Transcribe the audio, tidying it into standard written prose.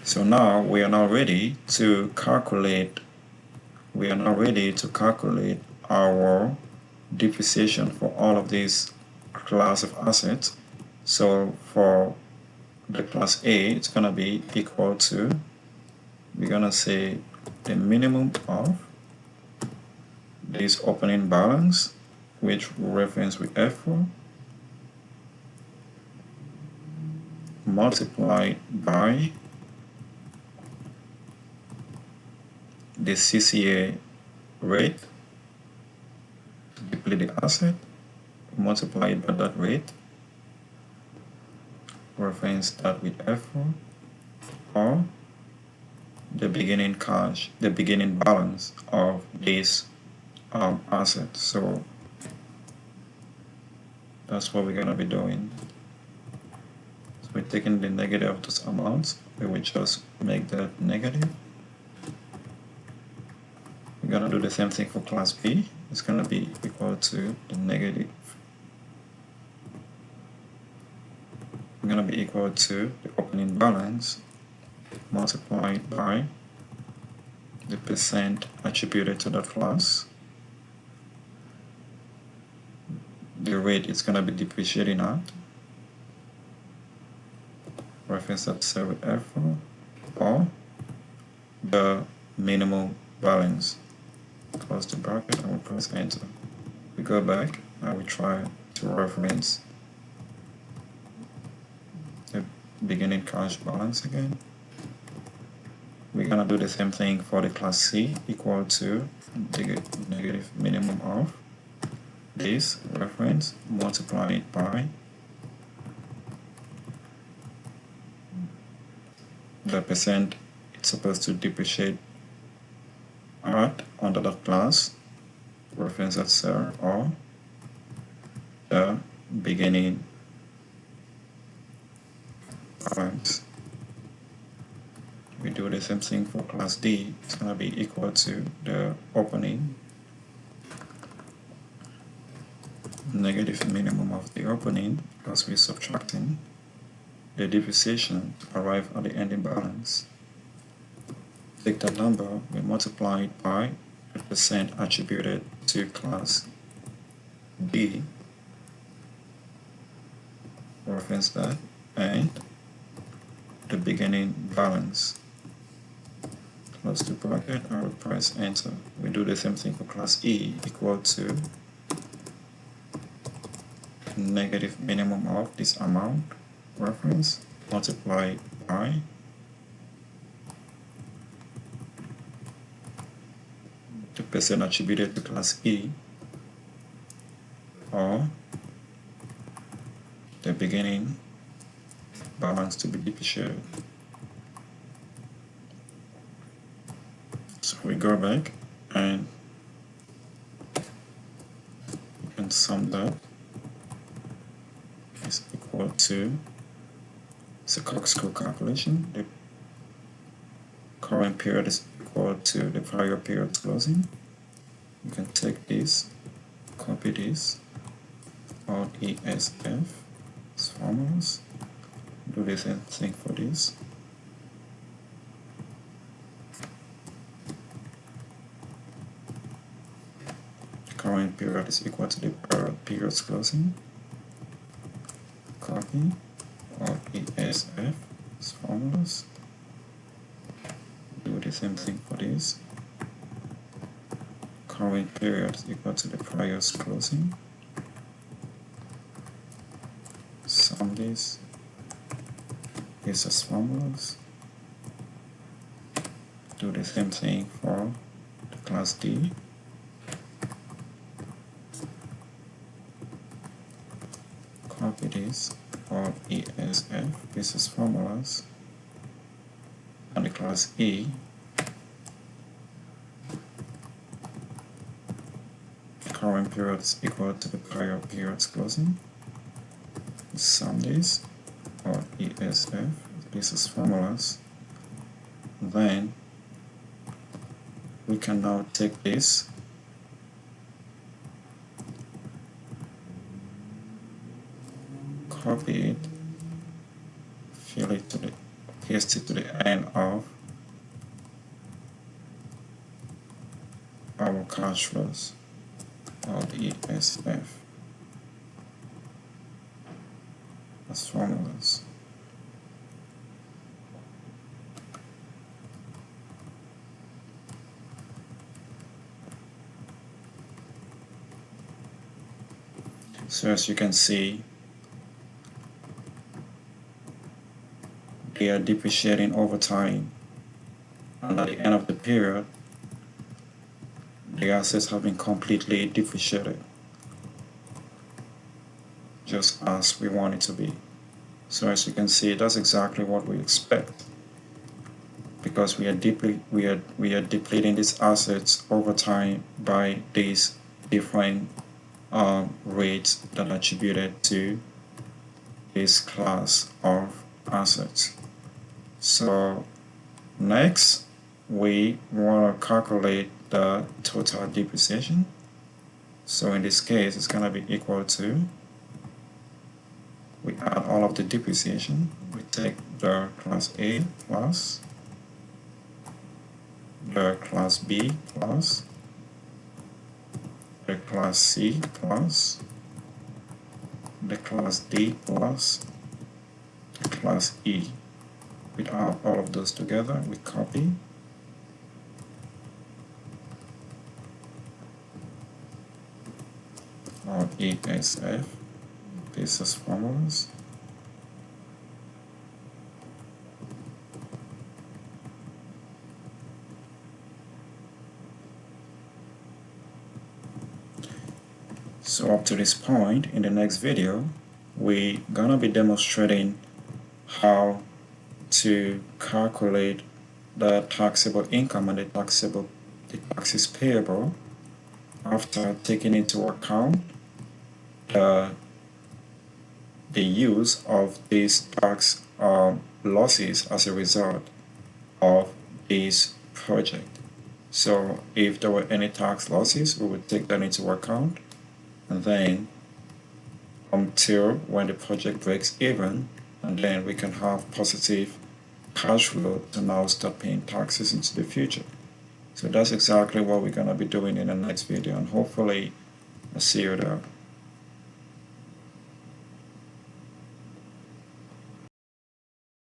So now we are now ready to calculate our depreciation for all of these class of assets. So for the class A, it's gonna be equal to, we're gonna say the minimum of this opening balance, which we reference with F4, multiplied by the CCA rate to deplete the asset, multiplied by that rate, reference that with F4, or the beginning balance of this asset. So that's what we're gonna be doing. So we're taking the negative of those amounts, we will just make that negative. We're gonna do the same thing for class B. It's gonna be equal to the negative. We're gonna be equal to the opening balance multiplied by the percent attributed to that class. The rate is gonna be depreciating at. Reference that cell with F4, or the minimum balance. Close the bracket and we press enter. We go back and we try to reference the beginning cash balance again. We're gonna do the same thing for the class C, equal to the negative minimum of this reference multiplied by the percent it's supposed to depreciate at under that class, reference that cell, or the beginning balance. We do the same thing for class D. It's going to be equal to the opening negative minimum of the opening, because we're subtracting the depreciation to arrive at the ending balance. Take that number, we multiply it by the percent attributed to class B, reference that, and the beginning balance. Close the bracket and we press enter. We do the same thing for class E, equal to negative minimum of this amount, reference, multiplied by the percent attributed to class E, or the beginning balance to be depreciated. So we go back and you can sum that is equal to, it's a corkscrew calculation. The current period is equal to the prior period's closing. You can take this, copy this, Alt ESF, formulas, do the same thing for this. The current period is equal to the prior period's closing. Copy, Alt ESF, formulas, do the same thing for this. Current period is equal to the prior closing. Sum this as formulas. Do the same thing for the class D. Copy this, or ESF, this is formulas. And the class E, current period is equal to the prior period's closing. Sum this, or ESF, this is formulas. Then we can now take this, copy it, fill it to the paste it to the end of our cash flows of ESF as formulas. So as you can see, they are depreciating over time, and at the end of the period, the assets have been completely depreciated, just as we want it to be. So as you can see, that's exactly what we expect, because we are depleting these assets over time by these different rates that are attributed to this class of assets. So next, we want to calculate the total depreciation. So in this case, it's going to be equal to, we add all of the depreciation. We take the class A plus the class B plus the class C plus the class D plus the class E. We add all of those together, we copy, our ESF, this is formulas. So up to this point, in the next video, we're gonna be demonstrating how to calculate the taxable income and the taxes payable after taking into account the use of these tax losses as a result of this project. So if there were any tax losses, we would take that into account, and then until when the project breaks even, and then we can have positive cash flow to now start paying taxes into the future. So that's exactly what we're going to be doing in the next video, and hopefully I'll see you there.